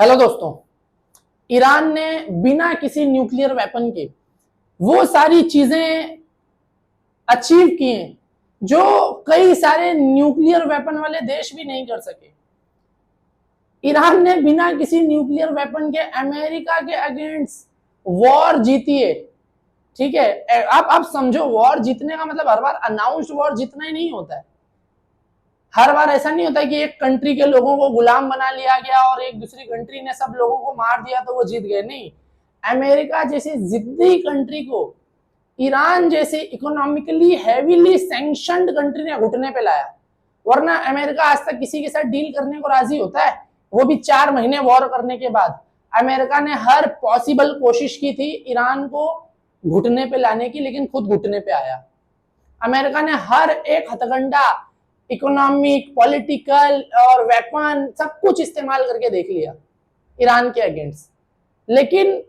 Hello दोस्तों, Iran ने बिना किसी न्यूक्लियर वेपन के वो सारी चीजें अचीव की हैं जो कई सारे न्यूक्लियर वेपन वाले देश भी नहीं कर सके। ईरान ने बिना किसी न्यूक्लियर वेपन के अमेरिका के अगेंस्ट वॉर जीती है। ठीक है, आप समझो, वॉर जीतने का मतलब हर बार अनाउंस्ड वॉर जीतना ही नहीं होता है। हर बार ऐसा नहीं होता कि एक कंट्री के लोगों को गुलाम बना लिया गया और एक दूसरी कंट्री ने सब लोगों को मार दिया तो वो जीत गए। नहीं, अमेरिका जैसी जिद्दी कंट्री को ईरान जैसे इकोनॉमिकली हैवीली सैंक्शनड कंट्री ने घुटने पे लाया। वरना अमेरिका आज तक किसी के साथ डील करने को राजी होता है, वो भी 4 महीने वॉर करने के बाद। अमेरिका ने हर पॉसिबल कोशिश की थी ईरान को घुटने पे लाने की, लेकिन खुद घुटने पे आया। अमेरिका ने हर एक हथकंडा इकोनॉमिक, पॉलिटिकल और वेपन सब कुछ इस्तेमाल करके देख लिया ईरान के अगेंस्ट, लेकिन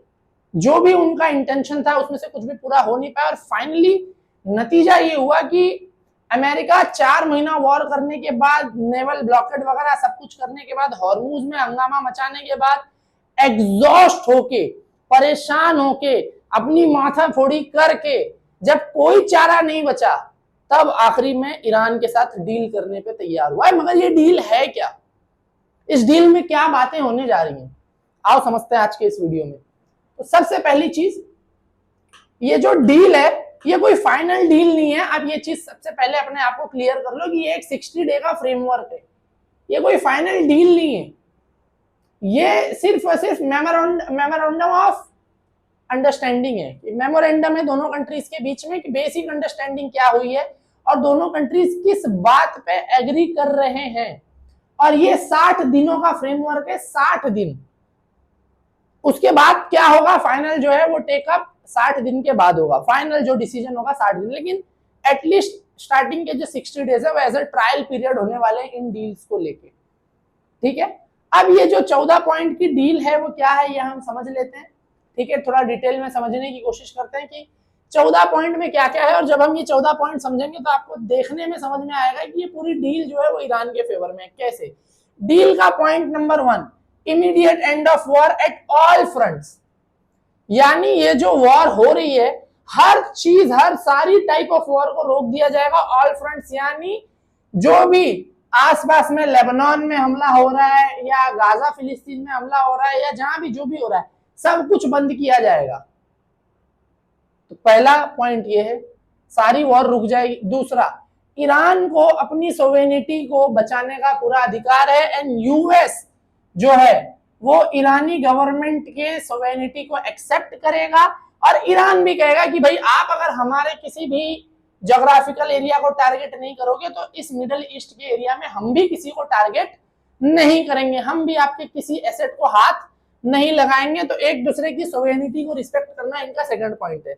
जो भी उनका इंटेंशन था उसमें से कुछ भी पूरा हो नहीं पाया। और फाइनली नतीजा ये हुआ कि अमेरिका 4 महीना वॉर करने के बाद, नेवल ब्लॉकेड वगैरह सब कुछ करने के बाद, हॉर्मुज में हंगामा मचाने के बाद, एग्जॉस्ट होके, परेशान होके, अपनी माथा फोड़ी करके, जब कोई चारा नहीं बचा, तब आखिरी में ईरान के साथ डील करने पे तैयार हुआ है। मगर ये डील है क्या? इस डील में क्या बातें होने जा रही हैं, आओ समझते हैं आज के इस वीडियो में। तो सबसे पहली चीज, ये जो डील है ये कोई फाइनल डील नहीं है। आप ये चीज सबसे पहले अपने आप को क्लियर कर लो कि ये एक 60 डे का फ्रेमवर्क है, ये कोई फाइनल डील नहीं है। ये सिर्फ और सिर्फ मेमोरेंडम ऑफ अंडरस्टैंडिंग है। मेमोरेंडम है दोनों कंट्रीज के बीच में कि बेसिक अंडरस्टैंडिंग क्या हुई है और दोनों कंट्रीज किस बात पे एग्री कर रहे हैं। और ये 60 दिनों का फ्रेमवर्क है, 60 दिन। उसके बाद क्या होगा, फाइनल जो है वो टेकअप 60 दिन के बाद होगा, फाइनल जो डिसीजन होगा 60 दिन। लेकिन एटलीस्ट स्टार्टिंग के जो 60 डेज है वो एज अ ट्रायल पीरियड होने वाले इन डील्स को लेके। ठीक है, अब ये जो 14 पॉइंट की डील है वो क्या है, ये हम समझ लेते हैं। ठीक है, थोड़ा डिटेल में समझने की कोशिश करते हैं कि 14 पॉइंट में क्या क्या है। और जब हम ये 14 पॉइंट समझेंगे तो आपको देखने में समझ में आएगा कि ये पूरी डील जो है वो ईरान के फेवर में है। कैसे? डील का point number 1, immediate end of war at all fronts. यानी ये जो वॉर हो रही है, हर चीज, हर सारी टाइप ऑफ वॉर को रोक दिया जाएगा। ऑल फ्रंट्स यानी जो भी आसपास में लेबनान में हमला हो रहा है या गाजा फिलिस्तीन में हमला हो रहा है या जहां भी जो भी हो रहा है, सब कुछ बंद किया जाएगा। तो पहला पॉइंट ये है, सारी वॉर रुक जाएगी। दूसरा, ईरान को अपनी सोवेनिटी को बचाने का पूरा अधिकार है एंड यूएस जो है वो ईरानी गवर्नमेंट के सोवेनिटी को एक्सेप्ट करेगा। और ईरान भी कहेगा कि भाई आप अगर हमारे किसी भी ज्योग्राफिकल एरिया को टारगेट नहीं करोगे तो इस मिडिल ईस्ट के एरिया में हम भी किसी को टारगेट नहीं करेंगे, हम भी आपके किसी एसेट को हाथ नहीं लगाएंगे। तो एक दूसरे की सोवेनिटी को रिस्पेक्ट करना इनका सेकंड पॉइंट है।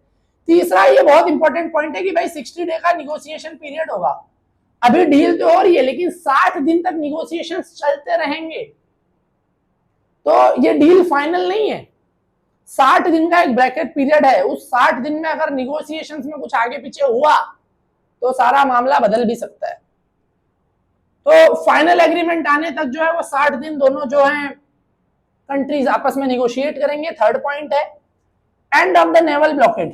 तीसरा, ये बहुत इंपॉर्टेंट पॉइंट है कि भाई 60 डे का निगोशिएशन पीरियड होगा। अभी डील तो हो रही है लेकिन 60 दिन तक निगोशिएशन चलते रहेंगे, तो ये डील फाइनल नहीं है। 60 दिन का एक ब्रैकेट पीरियड है, उस 60 दिन में अगर निगोशिएशंस में कुछ आगे पीछे हुआ तो सारा मामला बदल भी सकता है। तो फाइनल एग्रीमेंट आने तक जो है वो 60 दिन दोनों जो है कंट्रीज आपस में निगोशिएट करेंगे। थर्ड पॉइंट है end of the naval blockade.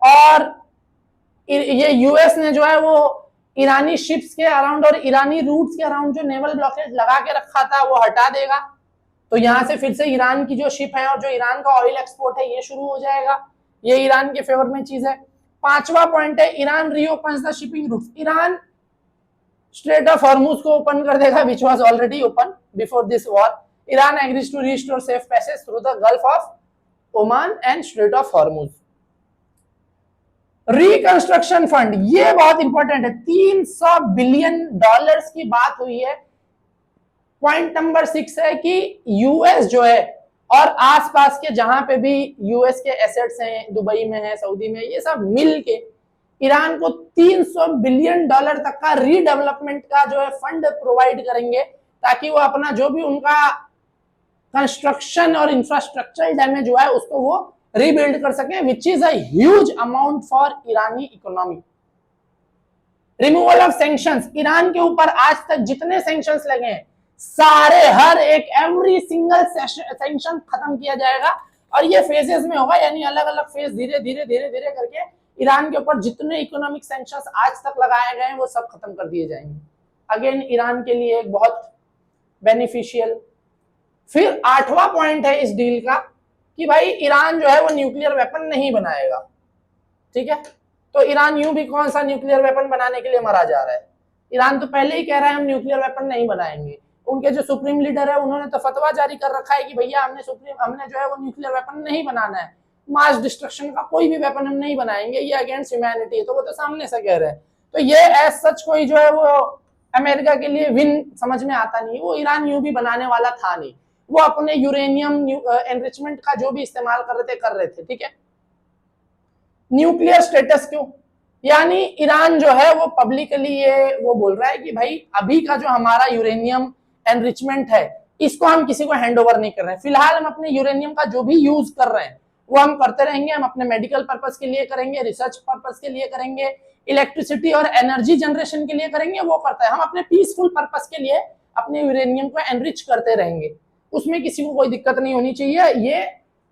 और ये यूएस ने जो है वो ईरानी शिप्स के अराउंड और ईरानी रूट्स के अराउंड जो नेवल ब्लॉकेड लगा के रखा था वो हटा देगा। तो यहां से फिर से ईरान की जो शिप है और जो ईरान का ऑयल एक्सपोर्ट है ये शुरू हो जाएगा। ये ईरान के फेवर में चीज है। पांचवा पॉइंट है, Iran reopens the shipping routes. Iran Strait of Hormuz को ओपन कर देगा, which was already open before this war. Iran agrees to restore safe passage through the Gulf of Oman and Strait of Hormuz. Reconstruction fund, ये बहुत important है। $300 billion की बात हुई है। पॉइंट नंबर 6 है कि यूएस जो है और आसपास के जहां पे भी यूएस के एसेट्स हैं, दुबई में है, सऊदी में, ये सब मिल के ईरान को $300 बिलियन तक का रीडेवलपमेंट का जो है फंड प्रोवाइड करेंगे, ताकि वो अपना जो भी उनका कंस्ट्रक्शन और इंफ्रास्ट्रक्चर डैमेज हुआ है उसको वो रीबिल्ड कर सके, which is a huge amount for Irani economy. Removal of sanctions, Iran के ऊपर आज तक जितने सैंक्शंस लगे हैं सारे हर एक एवरी सिंगल सैंक्शन खत्म किया जाएगा और ये फेजेस में होगा, यानी अलग अलग फेज धीरे धीरे धीरे धीरे करके ईरान के ऊपर जितने इकोनॉमिक सैंक्शंस आज तक लगाए गए हैं वो सब खत्म कर दिए जाएंगे। अगेन ईरान के लिए एक बहुत बेनिफिशियल। फिर 8वां पॉइंट है इस डील का कि भाई ईरान जो है वो न्यूक्लियर वेपन नहीं बनाएगा। ठीक है, तो ईरान यूं भी कौन सा न्यूक्लियर वेपन बनाने के लिए मरा जा रहा है, ईरान तो पहले ही कह रहा है हम न्यूक्लियर वेपन नहीं बनाएंगे। उनके जो सुप्रीम लीडर है उन्होंने तो फतवा जारी कर रखा है कि भैया हमने जो है वो न्यूक्लियर वेपन नहीं बनाना है, मास डिस्ट्रक्शन का कोई भी वेपन हम नहीं बनाएंगे, ये अगेंस्ट ह्यूमैनिटी है। तो वो तो सामने से कह रहे हैं, तो ये एज सच कोई जो है वो अमेरिका के लिए विन समझ में आता नहीं। वो ईरान यूं भी बनाने वाला था नहीं, वो अपने यूरेनियम एनरिचमेंट का जो भी इस्तेमाल कर रहे थे। ठीक है, न्यूक्लियर स्टेटस क्यों, यानी ईरान जो है वो पब्लिकली ये वो बोल रहा है कि भाई अभी का जो हमारा यूरेनियम एनरिचमेंट है इसको हम किसी को हैंड ओवर नहीं कर रहे हैं। फिलहाल हम अपने यूरेनियम का जो भी यूज कर रहे हैं वो हम करते रहेंगे, हम अपने मेडिकल पर्पस के लिए करेंगे, रिसर्च पर्पस के लिए करेंगे, इलेक्ट्रिसिटी और एनर्जी जनरेशन के लिए करेंगे, वो करते हैं। हम अपने पीसफुल पर्पस के लिए अपने यूरेनियम को एनरिच करते रहेंगे, उसमें किसी को कोई दिक्कत नहीं होनी चाहिए। ये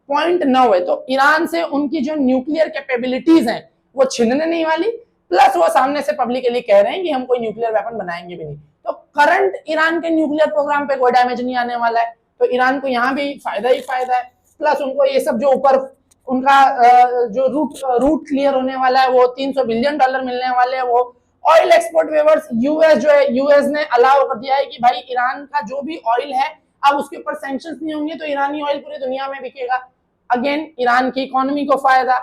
पॉइंट 9 है। तो ईरान से उनकी जो न्यूक्लियर कैपेबिलिटीज हैं वो छिनने नहीं वाली, प्लस वो सामने से पब्लिकली कह रहे हैं कि हम कोई न्यूक्लियर वेपन बनाएंगे भी नहीं। तो करंट ईरान के न्यूक्लियर प्रोग्राम पे कोई डैमेज नहीं आने वाला है, तो ईरान को यहाँ भी फायदा ही फायदा है। प्लस उनको ये सब जो ऊपर उनका जो रूट क्लियर होने वाला है वो $300 बिलियन मिलने वाले हैं। वो ऑयल एक्सपोर्ट वेवर्स यूएस जो है, यूएस ने अलाउ कर दिया है कि भाई ईरान का जो भी ऑयल है अब उसके ऊपर सैंक्शंस नहीं होंगे तो ईरानी ऑयल पूरी दुनिया में बिकेगा। अगेन ईरान की इकोनॉमी को फायदा।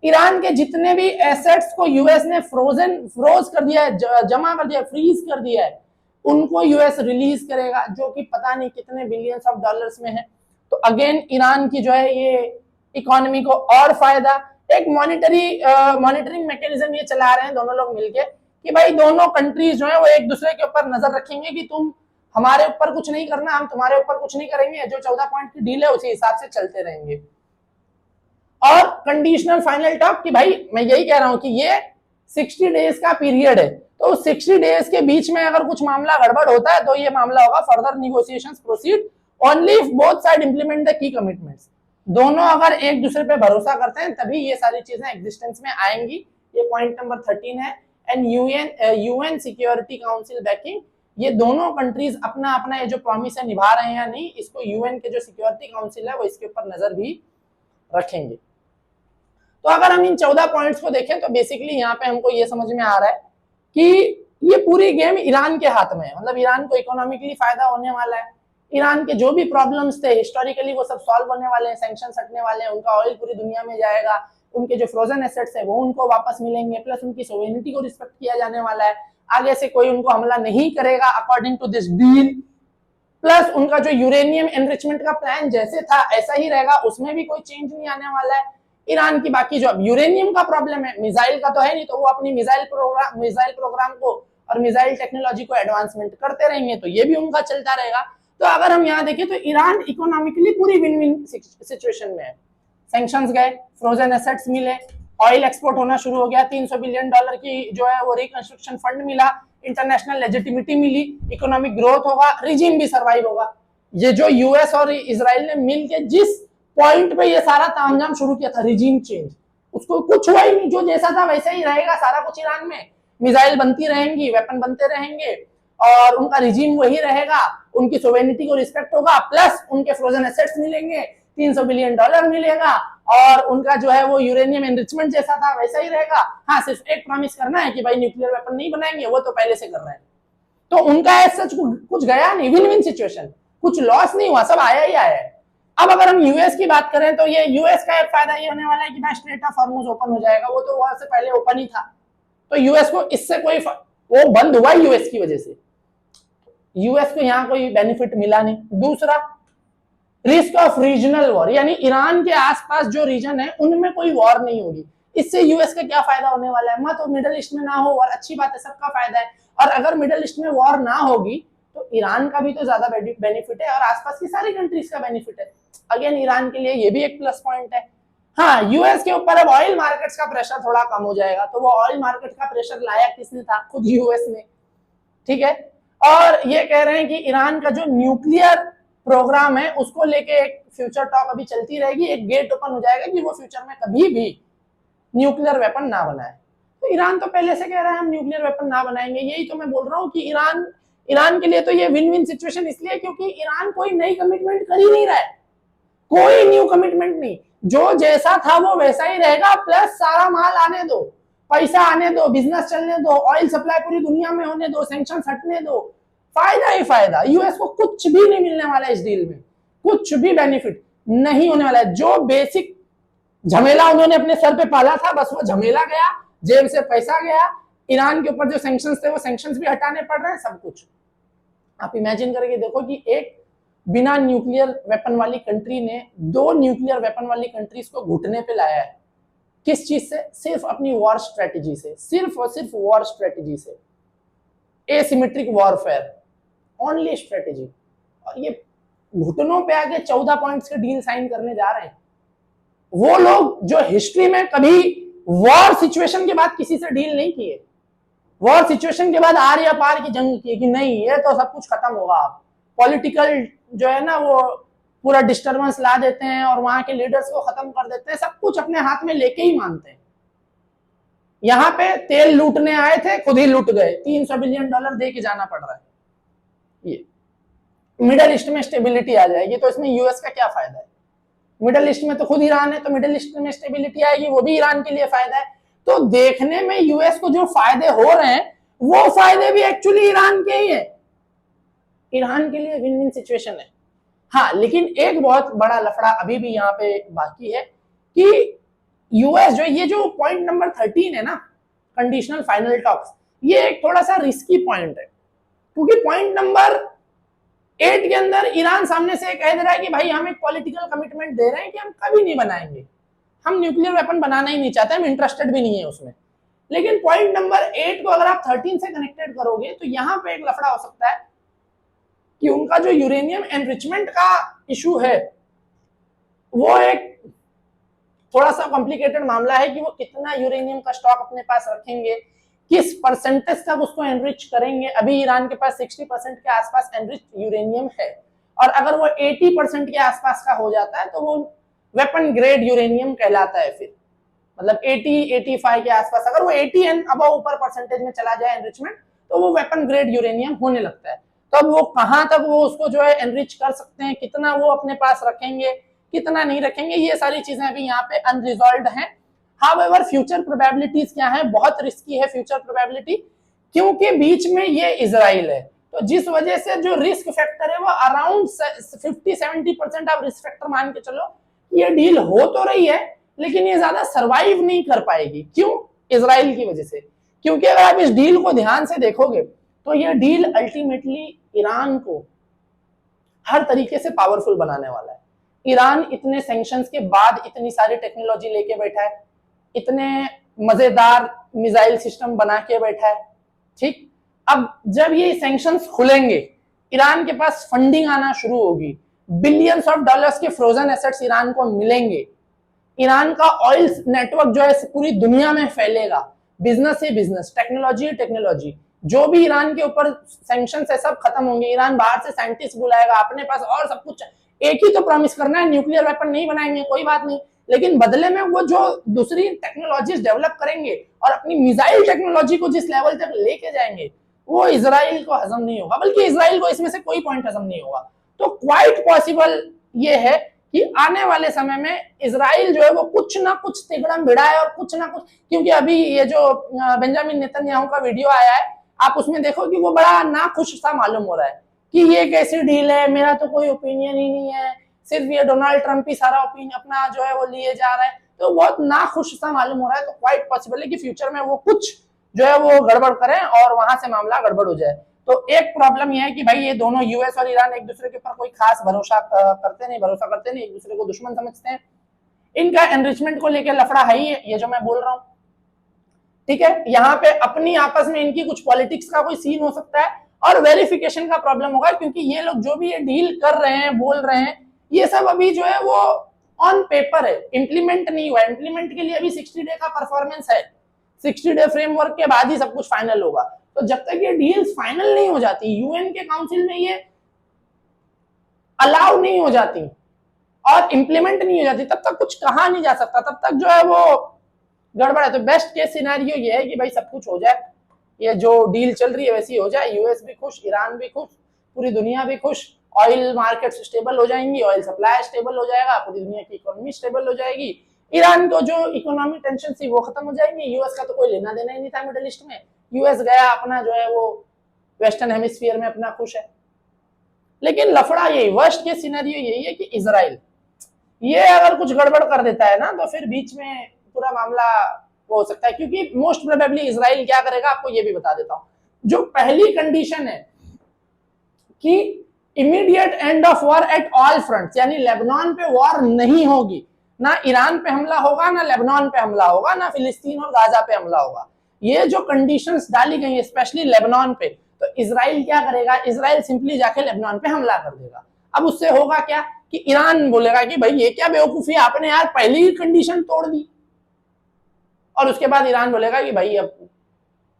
ईरान के जितने भी एसेट्स को यूएस ने फ्रोज कर दिया है, जमा कर दिया, फ्रीज कर दिया है, उनको यूएस रिलीज करेगा, जो कि पता नहीं कितने बिलियंस ऑफ डॉलर्स में है। तो अगेन ईरान की जो है ये इकोनॉमी को और फायदा। एक मॉनिटरिंग मैकेनिज्म ये चला रहे हैं दोनों लोग मिलके कि भाई दोनों कंट्रीज जो है वो एक दूसरे के ऊपर नजर रखेंगे कि तुम हमारे ऊपर कुछ नहीं करना, हम तुम्हारे ऊपर कुछ नहीं करेंगे, जो 14 पॉइंट की डील है उसी हिसाब से चलते रहेंगे। और कंडीशनल फाइनल टॉक कि भाई मैं यही कह रहा हूं कि ये 60 डेज का पीरियड है, तो 60 डेज के बीच में अगर कुछ मामला गड़बड़ होता है तो ये मामला होगा further negotiations proceed only if both side implement the key commitments. दोनों अगर एक दूसरे पे भरोसा करते हैं तभी ये सारी चीजें एग्जिस्टेंस में आएंगी। ये पॉइंट नंबर 13 है। And UN security council banking, ये दोनों कंट्रीज अपना अपना ये जो प्रॉमिस है निभा रहे हैं या नहीं, इसको यूएन के जो सिक्योरिटी काउंसिल है वो इसके ऊपर नजर भी रखेंगे। तो अगर हम इन 14 पॉइंट्स को देखें तो बेसिकली यहाँ पे हमको ये समझ में आ रहा है कि ये पूरी गेम ईरान के हाथ में है। मतलब ईरान को इकोनॉमिकली फायदा होने वाला है, ईरान के जो भी प्रॉब्लम्स थे हिस्टोरिकली वो सब सॉल्व होने वाले हैं, सैंक्शंस हटने वाले हैं, उनका ऑयल पूरी दुनिया में जाएगा, उनके जो फ्रोजन एसेट्स है वो उनको वापस मिलेंगे, प्लस उनकी सोवेनिटी को रिस्पेक्ट किया जाने वाला है, आगे से कोई उनको हमला नहीं करेगा according to this deal. Plus उनका जो यूरेनियम एनरिचमेंट का प्लान जैसे था ऐसा ही रहेगा, उसमें भी कोई चेंज नहीं आने वाला है। ईरान की बाकी जो यूरेनियम का प्रॉब्लम है, मिसाइल का तो है नहीं, तो वो अपनी मिसाइल प्रोग्राम को और मिसाइल टेक्नोलॉजी को एडवांसमेंट करते रहेंगे, तो ये भी उनका चलता रहेगा। तो अगर हम यहाँ देखें तो ईरान इकोनॉमिकली पूरी विन विन सिचुएशन में है। सैंक्शंस गए, फ्रोजन एसेट्स मिले, ऑयल एक्सपोर्ट होना शुरू हो गया, $300 बिलियन की जो है वो रिकंस्ट्रक्शन फंड मिला, इंटरनेशनल लेजिटिमिटी मिली, इकोनॉमिक ग्रोथ होगा, रिजीम भी सर्वाइव होगा। ये जो यूएस और इजराइल ने मिलकर जिस पॉइंट पे ये सारा तामझाम शुरू किया था, रिजीम चेंज, उसको कुछ हुआ ही नहीं, जो जैसा था वैसा ही रहेगा सारा कुछ ईरान में। मिसाइल बनती रहेंगी, वेपन बनते रहेंगे और उनका रिजीम वही रहेगा, उनकी सोवेनिटी को रिस्पेक्ट होगा, प्लस उनके फ्रोजन एसेट्स मिलेंगे, $300 बिलियन मिलेगा और उनका जो है वो यूरेनियम एनरिचमेंट जैसा था वैसा ही रहेगा। हाँ, सिर्फ एक प्रॉमिस करना है कि भाई न्यूक्लियर वेपन नहीं बनाएंगे, वो तो पहले से कर रहे हैं। तो उनका ऐसा कुछ गया नहीं, विन विन सिचुएशन, कुछ लॉस नहीं हुआ, सब आया ही आया है। अब अगर हम यूएस की बात करें तो ये यूएस का एक फायदा ये होने वाला है कि भाई स्ट्रेट ऑफ हॉर्मुज ओपन हो जाएगा, वो तो वहां से पहले ओपन ही था, तो यूएस को इससे कोई वो बंद हुआ यूएस की वजह से, यूएस को यहाँ कोई बेनिफिट मिला नहीं। दूसरा, रिस्क ऑफ रीजनल वॉर, यानी ईरान के आसपास जो रीजन है उनमें कोई वॉर नहीं होगी, इससे यूएस का क्या फायदा होने वाला है? मत मिडिल ईस्ट में ना हो और अच्छी बात है, सबका फायदा है। और अगर मिडिल ईस्ट में वॉर ना होगी तो ईरान का भी तो ज्यादा बेनिफिट है और आसपास की सारी कंट्रीज का बेनिफिट है। अगेन ईरान के लिए ये भी एक प्लस पॉइंट है। हाँ, यूएस के ऊपर अब ऑयल मार्केट्स का प्रेशर थोड़ा कम हो जाएगा, तो वो ऑयल मार्केट का प्रेशर लाया किसने था? खुद यूएस ने। ठीक है, और ये कह रहे हैं कि ईरान का जो न्यूक्लियर प्रोग्राम है उसको लेके एक फ्यूचर टॉक अभी चलती रहेगी, एक गेट ओपन हो जाएगा कि वो फ्यूचर में कभी भी न्यूक्लियर वेपन ना बनाए। तो ईरान तो पहले से कह रहा है हम न्यूक्लियर वेपन ना बनाएंगे। यही तो मैं बोल रहा हूँ कि ईरान के लिए तो ये विन विन सिचुएशन इसलिए क्योंकि ईरान कोई नई कमिटमेंट कर ही नहीं रहा है, कोई न्यू कमिटमेंट नहीं, जो जैसा था वो वैसा ही रहेगा, प्लस सारा माल आने दो, पैसा आने दो, बिजनेस चलने दो, ऑयल सप्लाई पूरी दुनिया में होने दो, सैंक्शन हटने दो, फायदा ही फायदा। यूएस को कुछ भी नहीं मिलने वाला है इस डील में, कुछ भी बेनिफिट नहीं होने वाला है। जो बेसिक झमेला उन्होंने अपने सर पे पाला था बस वो झमेला गया, जेब से पैसा गया, ईरान के ऊपर जो सैंक्शंस थे वो सैंक्शंस भी हटाने पड़ रहे हैं, सब कुछ। आप इमेजिन करके देखो कि एक बिना न्यूक्लियर वेपन वाली कंट्री ने दो न्यूक्लियर वेपन वाली कंट्रीज को घुटने पे लाया है। किस चीज से? सिर्फ अपनी वॉर स्ट्रेटेजी से, सिर्फ और सिर्फ वॉर स्ट्रेटेजी से, एसिमेट्रिक वॉरफेयर, ओनली स्ट्रेटेजी। और ये घुटनों पे आके 14 पॉइंट्स के डील साइन करने जा रहे हैं। वो लोग जो हिस्ट्री में कभी वॉर सिचुएशन के बाद किसी से डील नहीं किए, वॉर सिचुएशन के बाद आर या पार की जंग की कि नहीं ये तो सब कुछ खत्म होगा, आप पॉलिटिकल जो है ना वो पूरा डिस्टर्बेंस ला देते हैं और वहां के लीडर्स को खत्म कर देते हैं, सब कुछ अपने हाथ में लेके ही मानते हैं। यहां पे तेल लूटने आए थे, खुद ही लूट गए, $300 बिलियन दे के जाना पड़ रहा है। ये मिडल ईस्ट में स्टेबिलिटी आ जाएगी तो इसमें यूएस का क्या फायदा है? मिडल ईस्ट में तो खुद ईरान है, तो मिडल ईस्ट में स्टेबिलिटी आएगी, वो भी ईरान के लिए फायदा है। तो देखने में यूएस को जो फायदे हो रहे हैं वो फायदे भी एक्चुअली ईरान के ही है, ईरान के लिए विन विन सिचुएशन है। हाँ, लेकिन एक बहुत बड़ा लफड़ा अभी भी यहाँ पे बाकी है कि यूएस जो ये जो पॉइंट नंबर 13 है ना, कंडीशनल फाइनल टॉक्स, ये एक थोड़ा सा रिस्की पॉइंट है क्योंकि पॉइंट नंबर 8 के अंदर ईरान सामने से कह दे रहा है कि भाई हम एक पॉलिटिकल कमिटमेंट दे रहे हैं कि हम कभी नहीं बनाएंगे, हम न्यूक्लियर वेपन बनाना ही नहीं चाहते, हम इंटरेस्टेड भी नहीं है उसमें। लेकिन पॉइंट नंबर 8 को अगर आप 13 से कनेक्टेड करोगे तो यहां पे एक लफड़ा हो सकता है कि उनका जो यूरेनियम एनरिचमेंट का इशू है वो एक थोड़ा सा कॉम्प्लिकेटेड मामला है कि वो कितना यूरेनियम का स्टॉक अपने पास रखेंगे, किस परसेंटेज तक उसको एनरिच करेंगे। अभी ईरान के पास 60% के आसपास एनरिच यूरेनियम है और अगर वो 80% के आसपास का हो जाता है तो वो वेपन ग्रेड यूरेनियम कहलाता है। फिर मतलब 80-85 के आसपास, अगर वो 80 एंड अबव ऊपर परसेंटेज में चला जाए एनरिचमेंट तो वो वेपन ग्रेड यूरेनियम होने लगता है। तो अब वो कहां तक वो उसको जो है एनरिच कर सकते हैं, कितना वो अपने पास रखेंगे, कितना नहीं रखेंगे, ये सारी चीजें अभी यहाँ पे अनरिजॉल्व्ड हैं। हाउएवर फ्यूचर प्रोबेबिलिटीज क्या है? बहुत रिस्की है फ्यूचर प्रोबेबिलिटी, क्योंकि बीच में ये इजराइल है, तो जिस वजह से जो रिस्क फैक्टर है वो अराउंड 50-70% आप रिस्क फैक्टर मान के चलो। ये डील हो तो रही है लेकिन ये ज्यादा सरवाइव नहीं कर पाएगी। क्यों? इजराइल की वजह से। क्योंकि अगर आप इस डील को ध्यान से देखोगे तो ये डील अल्टीमेटली ईरान को हर तरीके से पावरफुल बनाने वाला है। ईरान इतने सैंक्शंस के बाद इतनी सारी टेक्नोलॉजी लेके बैठा है, इतने मजेदार मिसाइल सिस्टम बना के बैठा है, ठीक। अब जब ये सैंक्शंस खुलेंगे, ईरान के पास फंडिंग आना शुरू होगी, बिलियंस ऑफ डॉलर्स के फ्रोजन एसेट्स ईरान को मिलेंगे, ईरान का ऑयल नेटवर्क जो है पूरी दुनिया में फैलेगा, बिजनेस ही बिजनेस, टेक्नोलॉजी ही टेक्नोलॉजी, जो भी ईरान के ऊपर सैंक्शंस है सब खत्म होंगे, ईरान बाहर से साइंटिस्ट बुलाएगा, अपने पास और सब कुछ। एक ही तो प्रॉमिस करना है, न्यूक्लियर वेपन नहीं बनाएंगे कोई बात नहीं, लेकिन बदले में वो जो दूसरी टेक्नोलॉजीज डेवलप करेंगे और अपनी मिसाइल टेक्नोलॉजी को जिस लेवल तक लेके जाएंगे वो इजराइल को हजम नहीं होगा, बल्कि इजराइल को इसमें से कोई पॉइंट हजम नहीं होगा। तो क्वाइट पॉसिबल ये है कि आने वाले समय में इजराइल जो है वो कुछ ना कुछ तिगड़म भिड़ाए और कुछ ना कुछ, क्योंकि अभी ये जो बेंजामिन नेतन्याहू का वीडियो आया है आप उसमें देखो कि वो बड़ा नाखुश सा मालूम हो रहा है कि ये कैसी डील है, मेरा तो कोई ओपिनियन ही नहीं है, सिर्फ ये डोनाल्ड ट्रंप ही सारा ओपिनियन अपना जो है वो लिए जा रहा है, तो बहुत नाखुश सा मालूम हो रहा है। तो क्वाइट पॉसिबल है कि फ्यूचर में वो कुछ जो है वो गड़बड़ करें और वहां से मामला गड़बड़ हो जाए। तो एक प्रॉब्लम यह है कि भाई ये दोनों यूएस और ईरान एक दूसरे के ऊपर कोई खास भरोसा करते नहीं, एक दूसरे को दुश्मन समझते हैं। इनका एनरिचमेंट को लेकर लफड़ा है ही है, ये जो मैं बोल रहा हूँ, ठीक है। यहाँ पे अपनी आपस में इनकी कुछ पॉलिटिक्स का कोई सीन हो सकता है और वेरिफिकेशन का प्रॉब्लम होगा, क्योंकि ये लोग जो भी ये डील कर रहे हैं, बोल रहे हैं, ये सब अभी जो है वो ऑन पेपर है, इंप्लीमेंट नहीं हुआ। इंप्लीमेंट के लिए अभी 60 डे का परफॉर्मेंस है, 60 डे फ्रेमवर्क के बाद ही सब कुछ फाइनल होगा। तो जब तक ये डील्स फाइनल नहीं हो जाती, यूएन के काउंसिल में ये अलाउ नहीं हो जाती और इंप्लीमेंट नहीं हो जाती, तब तक कुछ कहा नहीं जा सकता, तब तक जो है वो गड़बड़ है। तो बेस्ट केस सिनेरियो ये है कि भाई सब कुछ हो जाए, ये जो डील चल रही है वैसी हो जाए, यूएस भी खुश, ईरान भी खुश, पूरी दुनिया भी खुश, ऑयल मार्केट स्टेबल हो जाएंगी, ऑयल सप्लाई स्टेबल हो जाएगा, पूरी दुनिया की इकोनॉमी स्टेबल हो जाएगी, ईरान को जो इकोनॉमी टेंशन थी वो खत्म हो जाएंगी, यूएस का तो कोई लेना देना ही नहीं था मिडिल ईस्ट में, यूएस गया अपना जो है वो वेस्टर्न हेमिस्फीयर में अपना खुश है। लेकिन लफड़ा यही, वर्स्ट केस सिनेरियो यही है कि इजराइल ये अगर कुछ गड़बड़ कर देता है ना, तो फिर बीच में पूरा मामला हो सकता है, क्योंकि मोस्ट प्रोबेबली इजराइल क्या करेगा आपको ये भी बता देता हूं। जो पहली कंडीशन है कि immediate end of war at all fronts, यानी लेबनान पे वॉर नहीं होगी, ना ईरान पे हमला होगा, ना लेबनान पे हमला होगा, ना फिलिस्तीन और गाजा पे हमला होगा, ये जो कंडीशंस डाली गई है स्पेशली लेबनान पे, तो इजराइल क्या करेगा, इजराइल सिंपली जाके लेबनान पे हमला कर देगा। अब उससे होगा क्या कि ईरान बोलेगा कि भाई ये क्या बेवकूफी, आपने यार पहली ही कंडीशन तोड़ दी, और उसके बाद ईरान बोलेगा कि भाई अब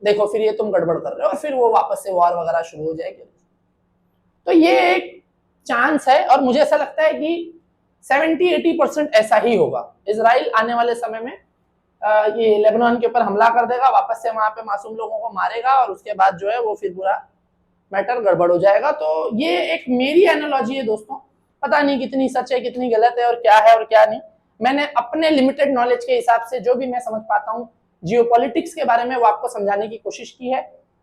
देखो फिर ये तुम गड़बड़ कर रहे हो, और फिर वो वापस से वॉर वगैरह शुरू हो जाएगी। तो ये एक चांस है, और मुझे ऐसा लगता है कि 70-80% ऐसा ही होगा। इजराइल आने वाले समय में ये लेबनान के ऊपर हमला कर देगा, वापस से वहां पे मासूम लोगों को मारेगा, और उसके बाद जो है वो फिर पूरा मैटर गड़बड़ हो जाएगा। तो ये एक मेरी एनालॉजी है दोस्तों, पता नहीं कितनी सच है कितनी गलत है और क्या नहीं। मैंने अपने लिमिटेड नॉलेज के हिसाब से जो भी मैं समझ पाता हूँ जियोपॉलिटिक्स के बारे में वो आपको समझाने की कोशिश की है।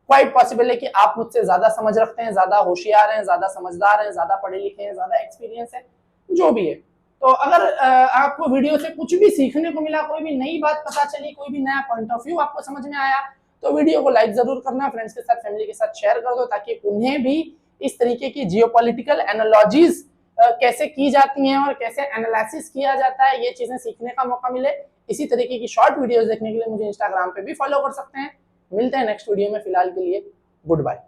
क्वाइट पॉसिबल है कि आप मुझसे ज्यादा समझ रखते हैं, ज्यादा होशियार हैं, ज्यादा समझदार हैं, ज्यादा पढ़े लिखे हैं, ज्यादा एक्सपीरियंस है, जो भी है। तो अगर आपको वीडियो से कुछ भी सीखने को मिला, कोई भी नई बात पता चली, कोई भी नया पॉइंट ऑफ व्यू आपको समझ में आया, तो वीडियो को लाइक जरूर करना, फ्रेंड्स के साथ, फैमिली के साथ शेयर कर दो, ताकि उन्हें भी इस तरीके की जियोपॉलिटिकल एनालॉजीज कैसे की जाती हैं और कैसे एनालिसिस किया जाता है, ये चीजें सीखने का मौका मिले। इसी तरीके की शॉर्ट वीडियोस देखने के लिए मुझे इंस्टाग्राम पे भी फॉलो कर सकते हैं। मिलते हैं नेक्स्ट वीडियो में, फिलहाल के लिए गुड बाय।